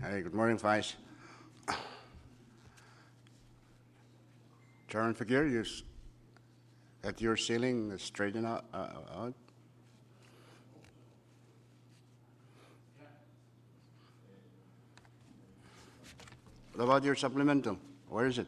Hey, good morning, Vice. Chairman Fakir, at your ceiling straighten out. What about your supplemental? Where is it?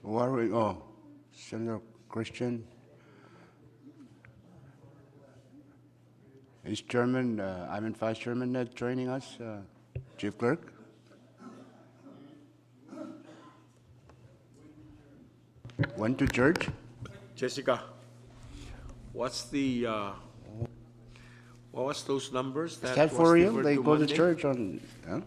Who are we? Oh, Senator Christian. Is Chairman, Vice Chairman joining us? Chief Clerk? Went to church? Jessica, what's the, what was those numbers Is that that was for real? deferred They to go to Monday? church on, huh?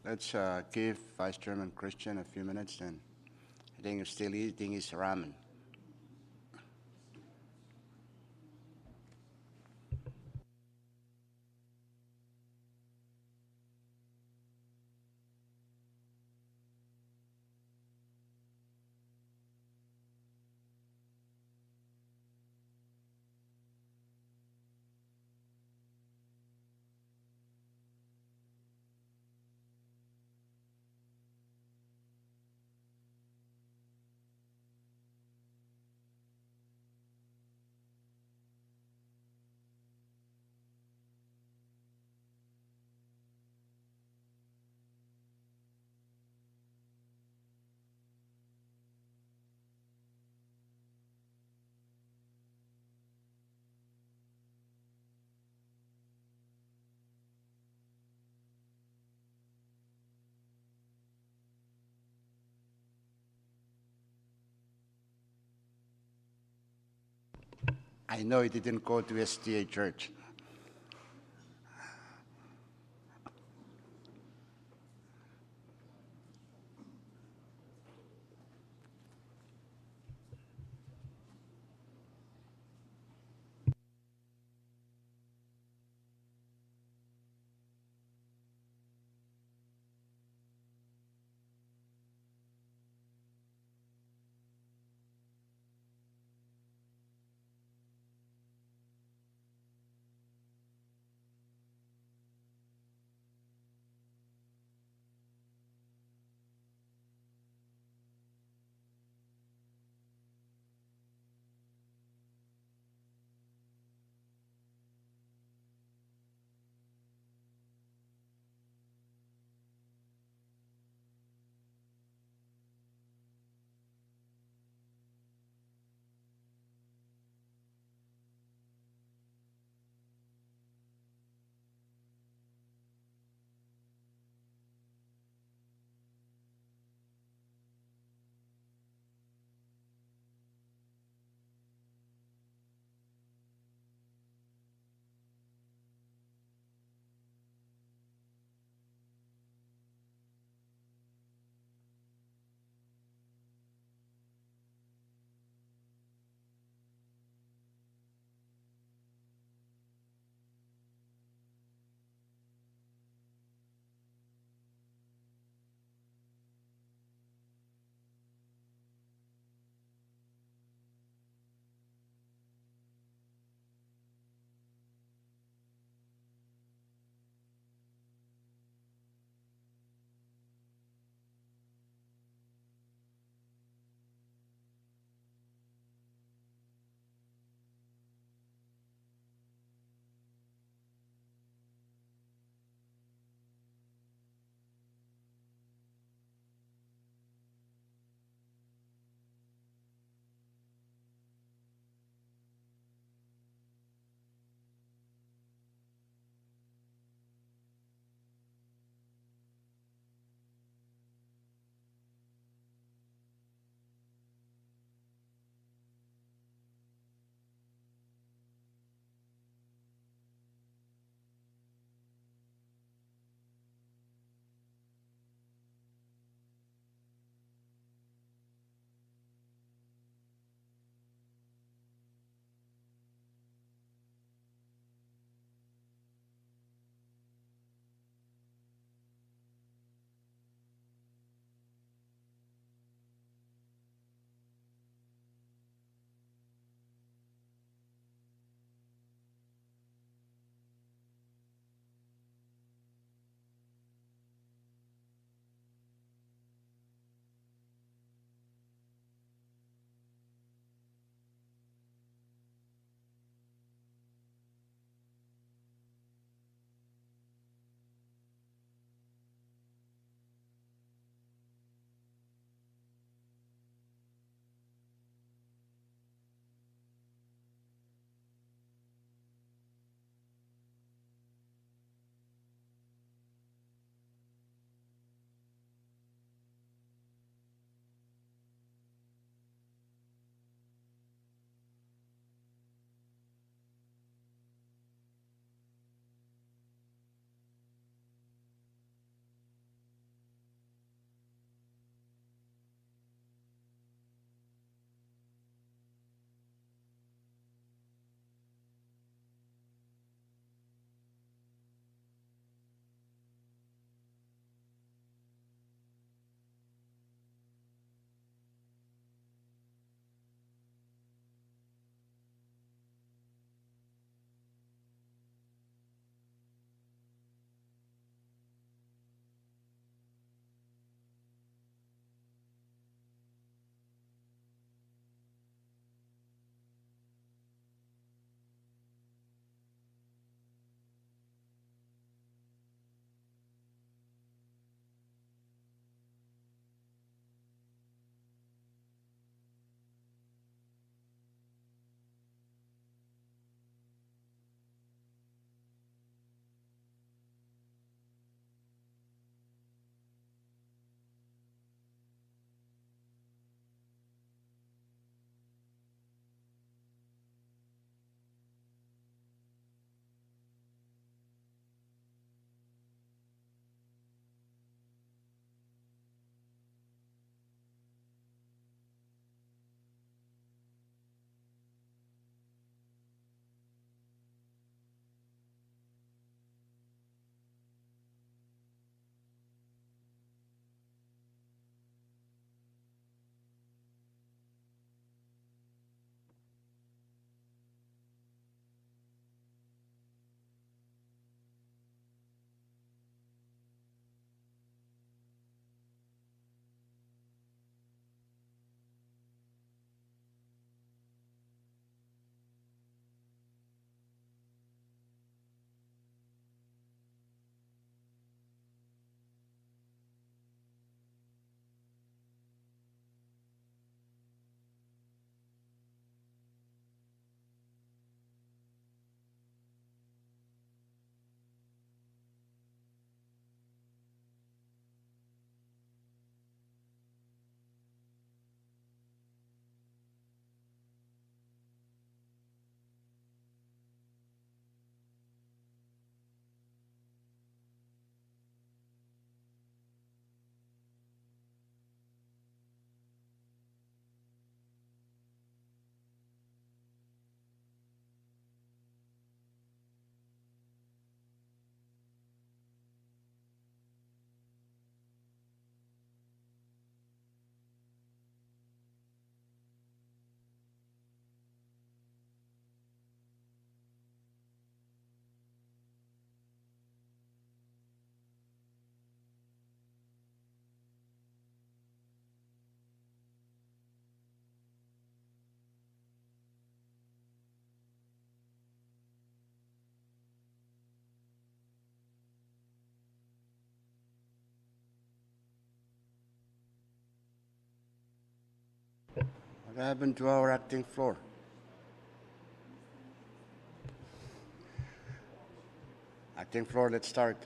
Let's give Vice Chairman Christian a few minutes, and I think he's still eating his ramen. I know he didn't go to SDA church. What happened to our acting floor? Acting floor, let's start.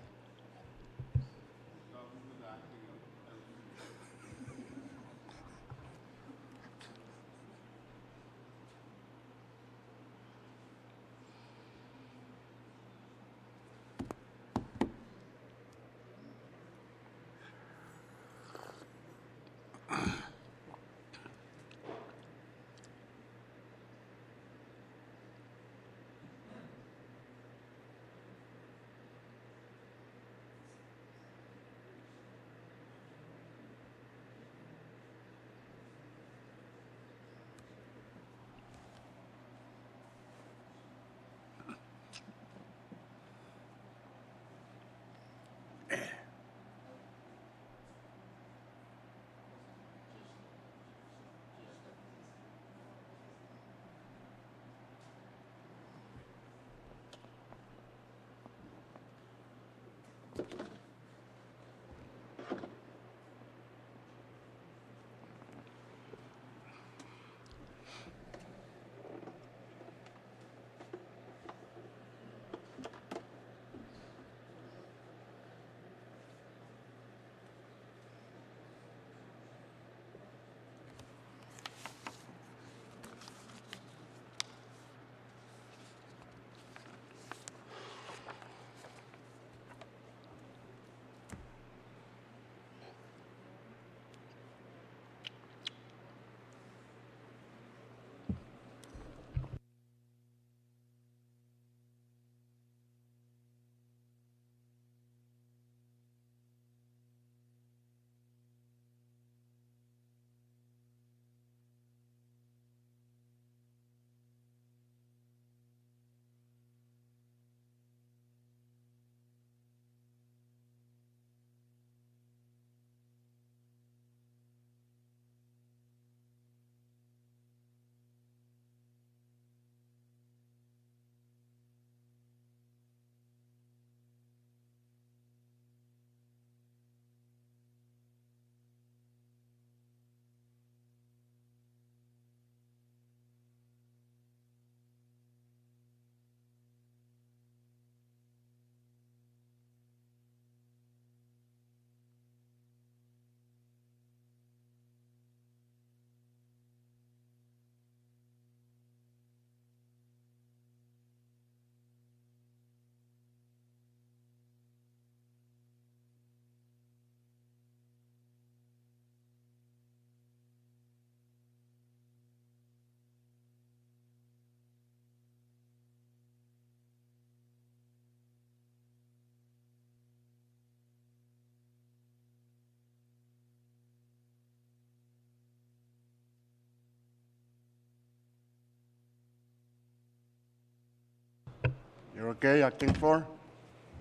You're okay, acting floor?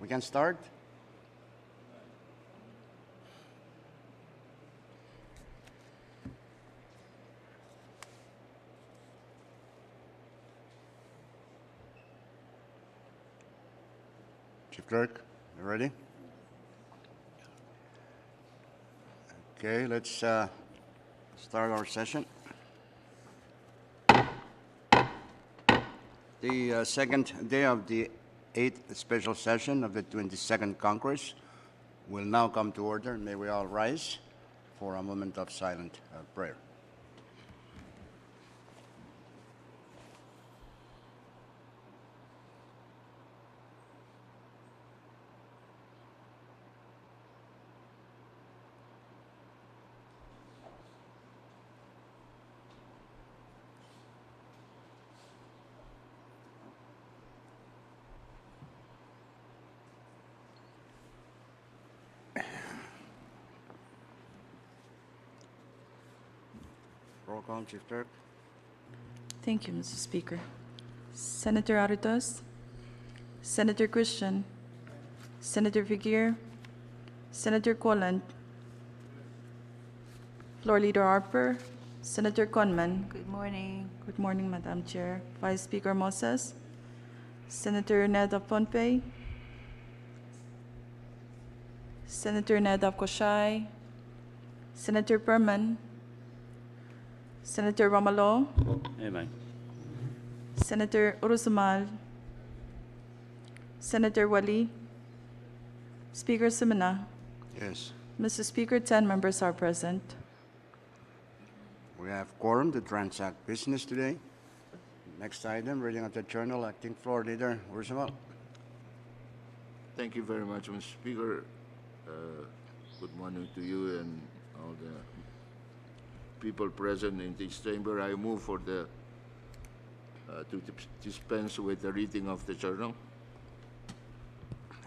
We can start? Chief Clerk, you ready? Okay, let's start our session. The second day of the 8th special session of the 22nd Congress will now come to order. May we all rise for a moment of silent prayer. Roll call, Chief Clerk. Thank you, Mr. Speaker. Senator Aritos, Senator Christian, Senator Figuer, Senator Colland, Floor Leader Harper, Senator Conman. Good morning. Good morning, Madam Chair. Vice Speaker Moses, Senator Neda Pompey, Senator Neda Koshai, Senator Perman, Senator Romalo, Amen. Senator Urusumal, Senator Wali, Speaker Simina. Yes. Mr. Speaker, 10 members are present. We have quorum to transact business today. Next item, reading of the journal, Acting Floor Leader Ursula. Thank you very much, Mr. Speaker. Good morning to you and all the people present in this chamber. I move for the to dispense with the reading of the journal.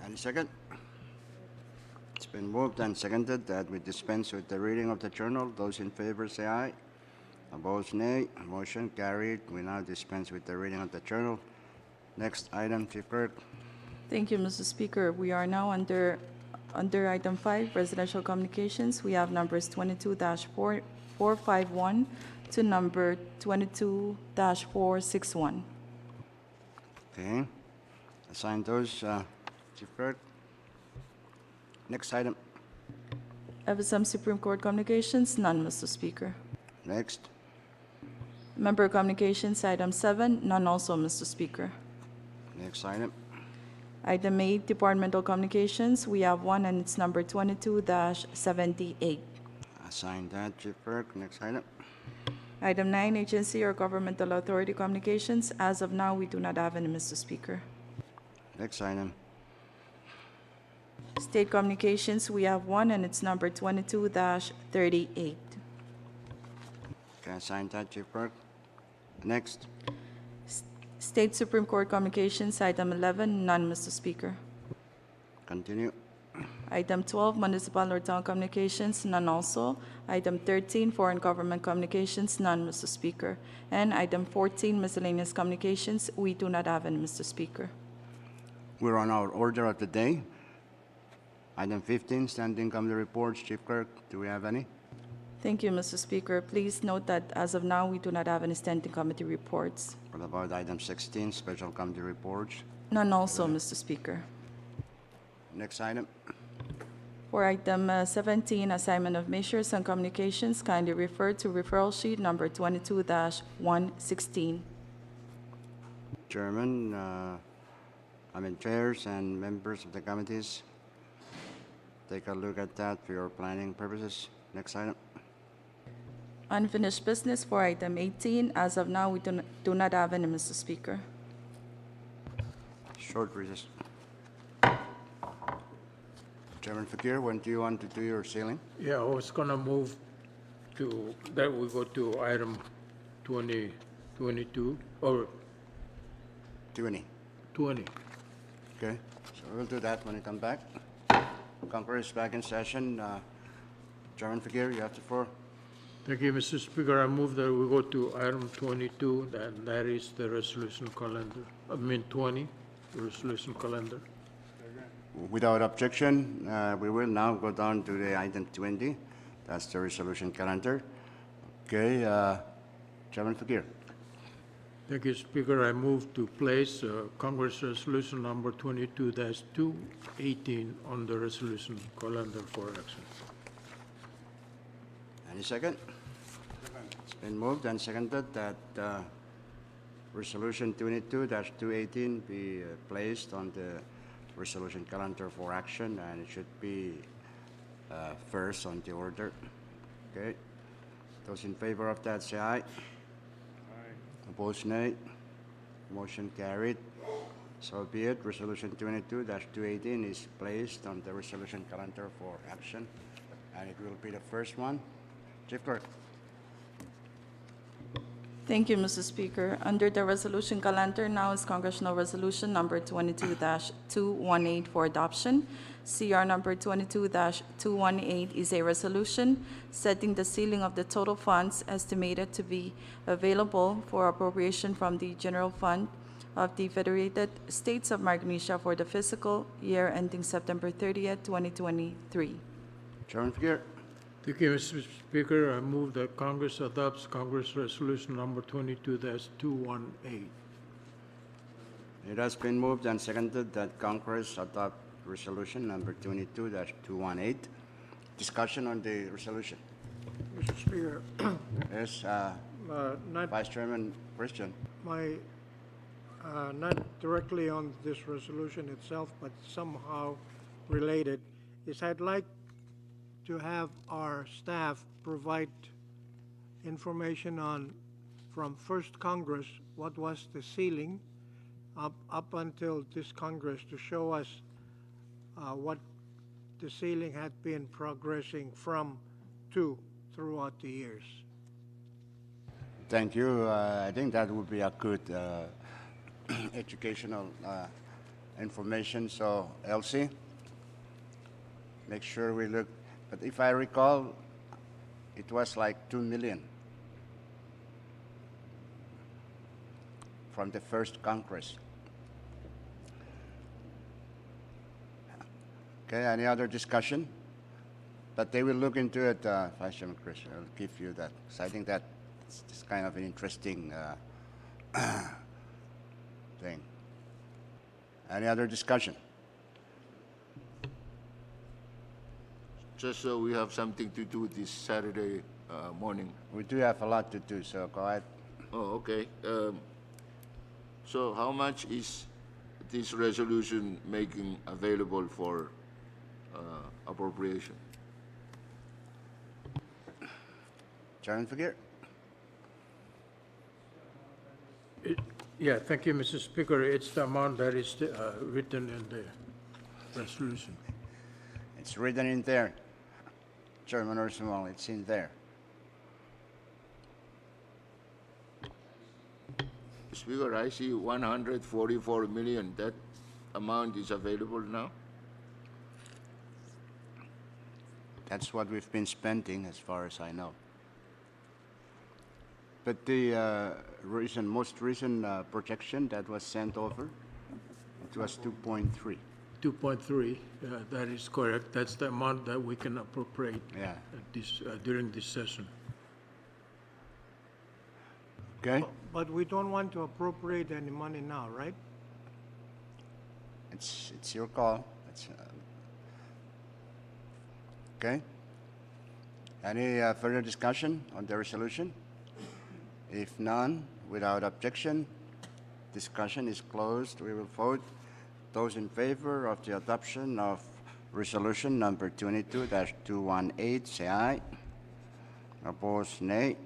Any second? It's been moved and seconded that we dispense with the reading of the journal. Those in favor say aye. Opposed, nay. Motion carried. We now dispense with the reading of the journal. Next item, Chief Clerk. Thank you, Mr. Speaker. We are now under item 5, residential communications. We have numbers 22-451 to number 22-461. Okay. Assign those, Chief Clerk. Next item. FSM Supreme Court communications, none, Mr. Speaker. Next. Member communications, item 7, none also, Mr. Speaker. Next item. Item 8, departmental communications. We have one, and it's number 22-78. Assign that, Chief Clerk. Next item. Item 9, agency or governmental authority communications. As of now, we do not have any, Mr. Speaker. Next item. State communications, we have one, and it's number 22-38. Okay, assign that, Chief Clerk. Next. State Supreme Court communications, item 11, none, Mr. Speaker. Continue. Item 12, municipal or town communications, none also. Item 13, foreign government communications, none, Mr. Speaker. And item 14, miscellaneous communications, we do not have any, Mr. Speaker. We're on our order of the day. Item 15, standing committee reports. Chief Clerk, do we have any? Thank you, Mr. Speaker. Please note that as of now, we do not have any standing committee reports. What about item 16, special committee reports? None also, Mr. Speaker. Next item. For item 17, assignment of measures and communications, kindly refer to referral sheet number 22-116. Chairman, chairs and members of the committees, take a look at that for your planning purposes. Next item. Unfinished business for item 18. As of now, we do not have any, Mr. Speaker. Short recess. Chairman Fakir, when do you want to do your sealing? Yeah, I was gonna move to, that we go to item 22, or 20. 20. Okay, so we'll do that when we come back. Congress is back in session. Chairman Fakir, you have the floor. Thank you, Mr. Speaker. I move that we go to item 22, that is the resolution calendar. 20, the resolution calendar. Without objection, we will now go down to the item 20. That's the resolution calendar. Okay, Chairman Fakir. Thank you, Speaker. I move to place Congress Resolution number 22-218 on the resolution calendar for action. Any second? It's been moved and seconded that resolution 22-218 be placed on the resolution calendar for action, and it should be first on the order. Okay. Those in favor of that say aye. Opposed, nay. Motion carried. So be it. Resolution 22-218 is placed on the resolution calendar for action, and it will be the first one. Chief Clerk. Thank you, Mr. Speaker. Under the resolution calendar now is Congressional Resolution number 22-218 for adoption. CR number 22-218 is a resolution setting the ceiling of the total funds estimated to be available for appropriation from the General Fund of the Federated States of Micronesia for the fiscal year ending September 30th, 2023. Chairman Fakir. Thank you, Mr. Speaker. I move that Congress adopts Congress Resolution number 22-218. It has been moved and seconded that Congress adopt resolution number 22-218. Discussion on the resolution. Mr. Speaker, Yes, not Vice Chairman Christian. not directly on this resolution itself, but somehow related, is I'd like to have our staff provide information on, from first Congress, what was the ceiling up until this Congress, to show us what the ceiling had been progressing from to throughout the years. Thank you. I think that would be a good educational information. So, Elsie, make sure we look. But if I recall, it was like 2 million from the first Congress. Okay, any other discussion? But they will look into it, Vice Chairman Christian. I'll give you that. So I think that it's kind of an interesting thing. Any other discussion? Just so we have something to do this Saturday morning. We do have a lot to do, so go ahead. Oh, okay. So how much is this resolution making available for appropriation? Chairman Figueroa? Yeah, thank you, Mr. Speaker. It's the amount that is written in the resolution. It's written in there. Chairman Ursumal, it's in there. Speaker, I see 144 million. That amount is available now? That's what we've been spending, as far as I know. But the most recent projection that was sent over, it was 2.3. 2.3, that is correct. That's the amount that we can appropriate Yeah. at this, during this session. Okay? But we don't want to appropriate any money now, right? It's your call. Okay? Any further discussion on the resolution? If none, without objection, discussion is closed. We will vote. Those in favor of the adoption of resolution number 22-218, say aye. Opposed, nay.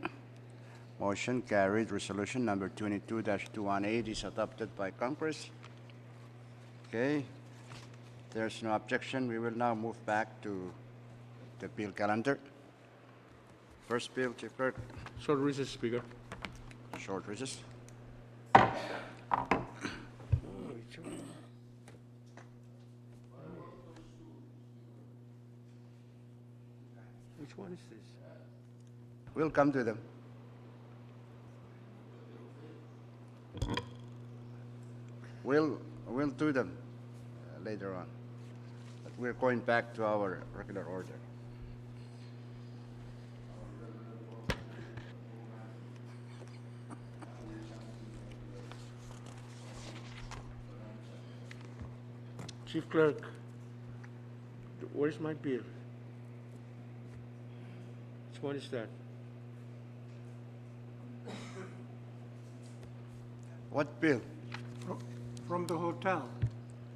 Motion carried. Resolution number 22-218 is adopted by Congress. Okay. There's no objection. We will now move back to the bill calendar. First bill, Chief Clerk. Short recess, Speaker. Short recess. Which one is this? We'll come to them. We'll do them later on. But we're going back to our regular order. Chief Clerk, where's my bill? Which one is that? What bill? From the hotel.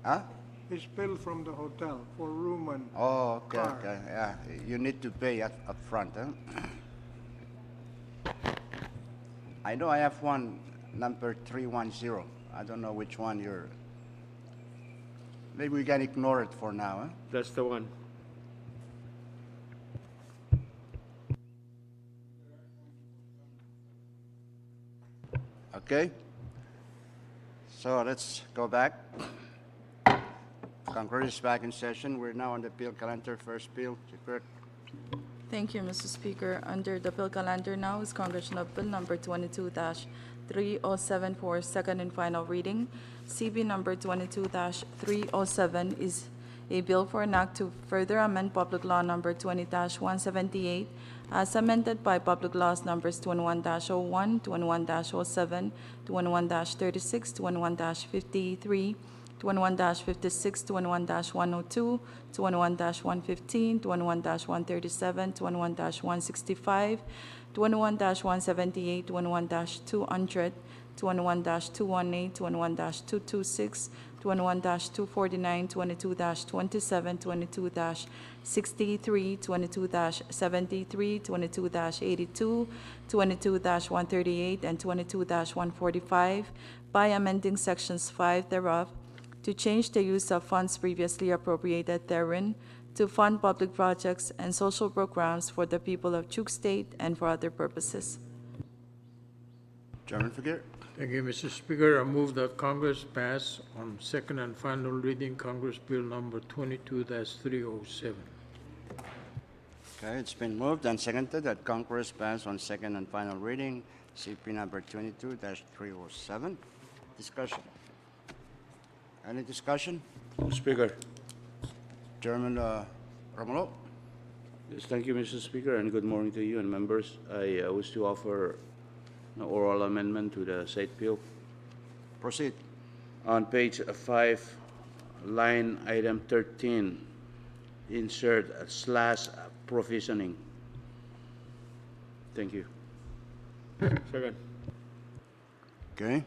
Huh? His bill from the hotel for room and Oh, okay, Car. okay. Yeah, you need to pay up front, huh? I know I have one, number 310. I don't know which one you're... Maybe we can ignore it for now, huh? That's the one. Okay? So let's go back. Congress is back in session. We're now on the bill calendar. First bill, Chief Clerk. Thank you, Mr. Speaker. Under the bill calendar now is Congressional Bill Number 22-307 for second and final reading. CB Number 22-307 is a bill for an act to further amend Public Law Number 20-178 as amended by Public Laws Numbers 21-01, 21-07, 21-36, 21-53, 21-56, 21-102, 21-115, 21-137, 21-165, 21-178, 21-200, 21-218, 21-226, 21-249, 22-27, 22-63, 22-73, 22-82, 22-138, and 22-145 by amending sections 5 thereof to change the use of funds previously appropriated therein to fund public projects and social programs for the people of Chuk State and for other purposes. Chairman Figueroa. Thank you, Mr. Speaker. I move that Congress pass on second and final reading Congress Bill number 22-307. Okay, it's been moved and seconded that Congress pass on second and final reading CP number 22-307. Discussion. Any discussion? Speaker. Chairman Romulo. Yes, thank you, Mr. Speaker, and good morning to you and members. I wish to offer an oral amendment to the said bill. Proceed. On page 5, line item 13, insert / provisioning. Thank you. Second. Okay.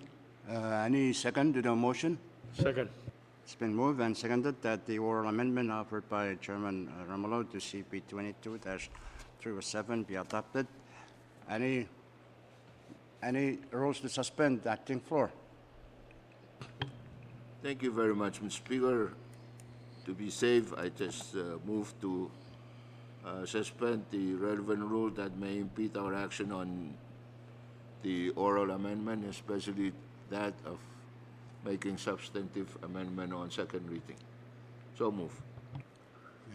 Any second to the motion? Second. It's been moved and seconded that the oral amendment offered by Chairman Romulo to CP 22-307 be adopted. Any rules to suspend the acting floor? Thank you very much, Mr. Speaker. To be safe, I just move to suspend the relevant rule that may impede our action on the oral amendment, especially that of making substantive amendment on second reading. So move.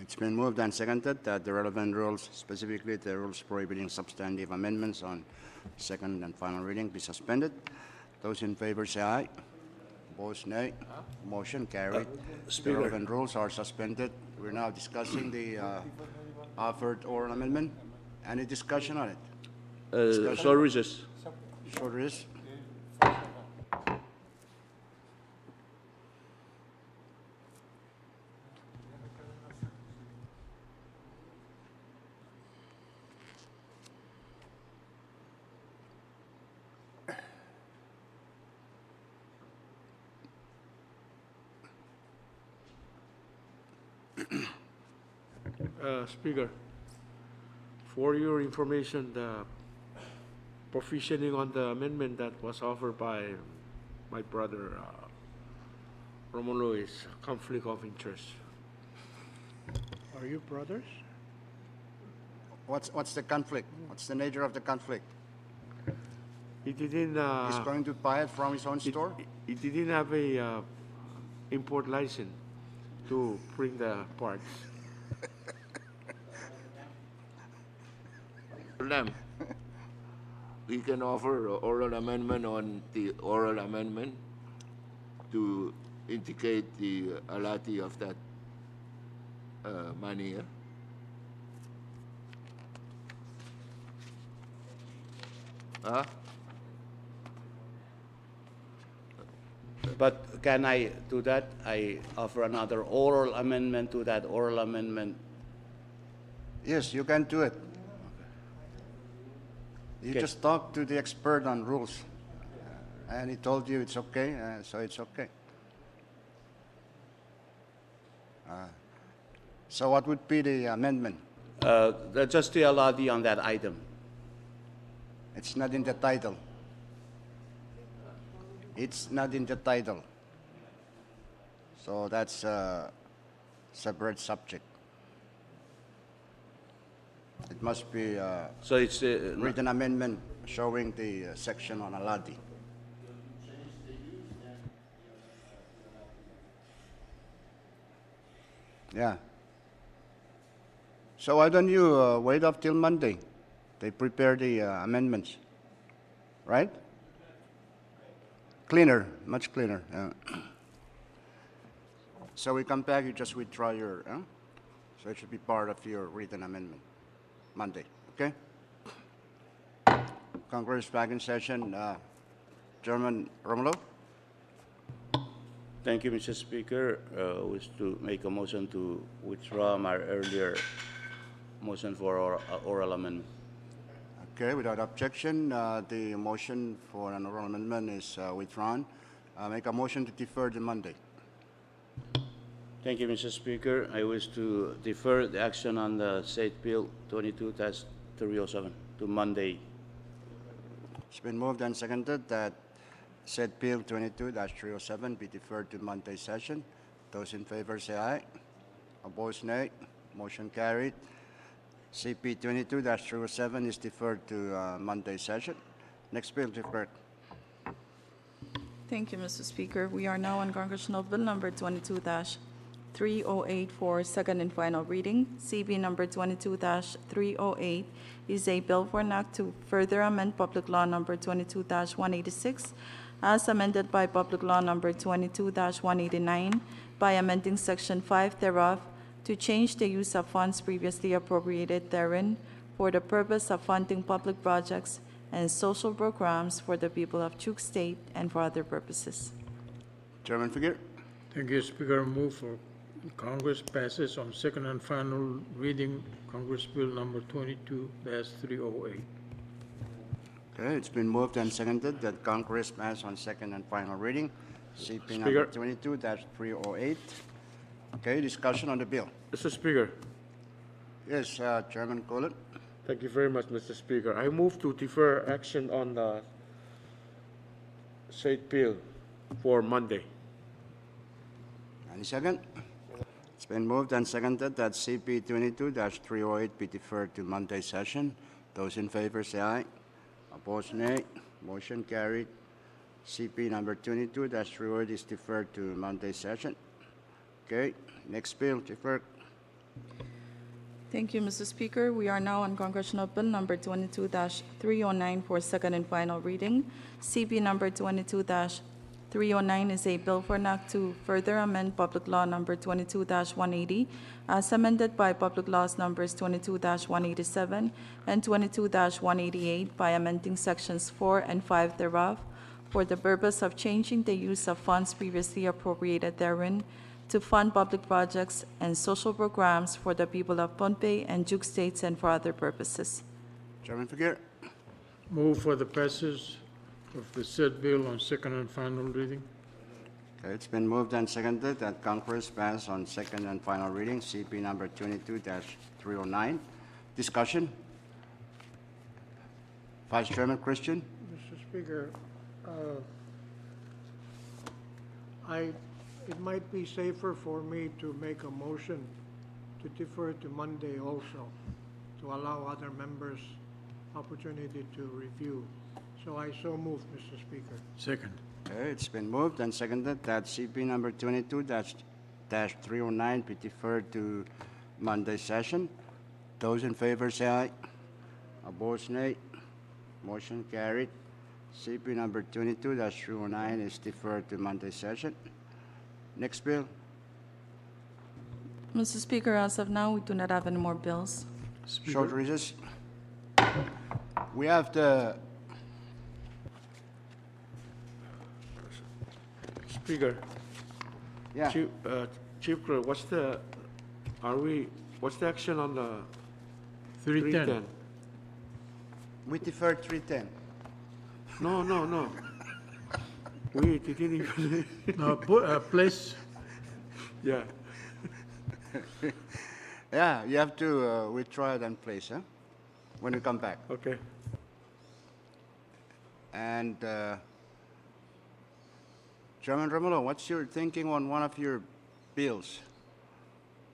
It's been moved and seconded that the relevant rules, specifically the rules prohibiting substantive amendments on second and final reading, be suspended. Those in favor say aye. Opposed, nay. Motion carried. The Speaker. relevant rules are suspended. We're now discussing the offered oral amendment. Any discussion on it? So recess. Short recess. Speaker, for your information, the provisioning on the amendment that was offered by my brother Romulo is conflict of interest. Are you brothers? What's the conflict? What's the nature of the conflict? He didn't. He's going to buy it from his own store? He didn't have a import license to bring the parts. Lam, we can offer a oral amendment on the oral amendment to indicate the allotti of that money. Huh? But can I do that? I offer another oral amendment to that oral amendment. Yes, you can do it. You Okay. just talked to the expert on rules, and he told you it's okay, so it's okay. So what would be the amendment? Just the allotti on that item. It's not in the title. It's not in the title. So that's a separate subject. It must be So it's written amendment showing the section on Aladi. Yeah. So why don't you wait up till Monday? They prepare the amendments, right? Cleaner, much cleaner. Yeah. So we come back, you just withdraw your, so it should be part of your written amendment, Monday, okay? Congress back in session. Chairman Romulo? Thank you, Mr. Speaker. Wish to make a motion to withdraw my earlier motion for oral amendment. Okay, without objection, the motion for an oral amendment is withdrawn. Make a motion to defer to Monday. Thank you, Mr. Speaker. I wish to defer the action on the Senate Bill 22-307 to Monday. It's been moved and seconded that said Bill 22-307 be deferred to Monday session. Those in favor say aye. Opposed, nay. Motion carried. CP 22-307 is deferred to Monday session. Next bill, Chief Clerk. Thank you, Mr. Speaker. We are now on Congressional Bill Number 22-308 for second and final reading. CB Number 22-308 is a bill for an act to further amend Public Law Number 22-186 as amended by Public Law Number 22-189 by amending Section 5 thereof to change the use of funds previously appropriated therein for the purpose of funding public projects and social programs for the people of Chuk State and for other purposes. Chairman Figueroa. Thank you, Speaker. I move for Congress passes on second and final reading Congress Bill Number 22-308. Okay, it's been moved and seconded that Congress pass on second and final reading. CP Speaker. number 22-308. Okay, discussion on the bill. Mr. Speaker, Yes, Chairman Colon. thank you very much, Mr. Speaker. I move to defer action on the Senate Bill for Monday. Any second? It's been moved and seconded that CP 22-308 be deferred to Monday session. Those in favor say aye. Opposed, nay. Motion carried. CP number 22-308 is deferred to Monday session. Okay, next bill, Chief Clerk. Thank you, Mr. Speaker. We are now on Congressional Bill Number 22-309 for second and final reading. CB Number 22-309 is a bill for an act to further amend Public Law Number 22-180 as amended by Public Laws Numbers 22-187 and 22-188 by amending Sections 4 and 5 thereof for the purpose of changing the use of funds previously appropriated therein to fund public projects and social programs for the people of Pohnpei and Chuk States and for other purposes. Chairman Figueroa. Move for the passage of the said bill on second and final reading. Okay, it's been moved and seconded that Congress pass on second and final reading, CP number 22-309. Discussion? Vice Chairman Christian? Mr. Speaker, it might be safer for me to make a motion to defer to Monday also, to allow other members opportunity to review. So I so move, Mr. Speaker. Second. Okay, it's been moved and seconded that CP number 22-309 be deferred to Monday session. Those in favor say aye. Opposed, nay. Motion carried. CP number 22-309 is deferred to Monday session. Next bill. Mr. Speaker, as of now, we do not have any more bills. Short recess. We have the, Speaker, yeah, Chief Clerk, what's the action on the 310. we deferred 310. No. We didn't even, No, place, yeah. Yeah, you have to withdraw it and place, huh? When we come back. Okay. And Chairman Romulo, what's your thinking on one of your bills?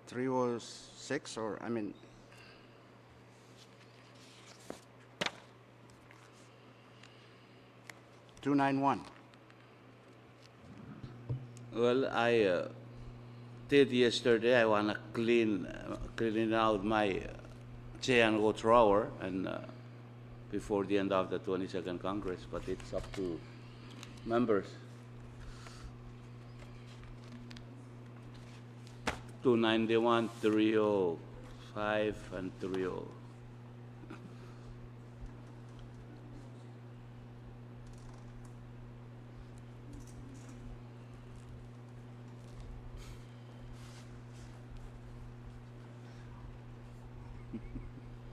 306 or, 291. Well, I did yesterday. I want to clean out my Cheango drawer and before the end of the 22nd Congress, but it's up to members. 291, 305, and 306.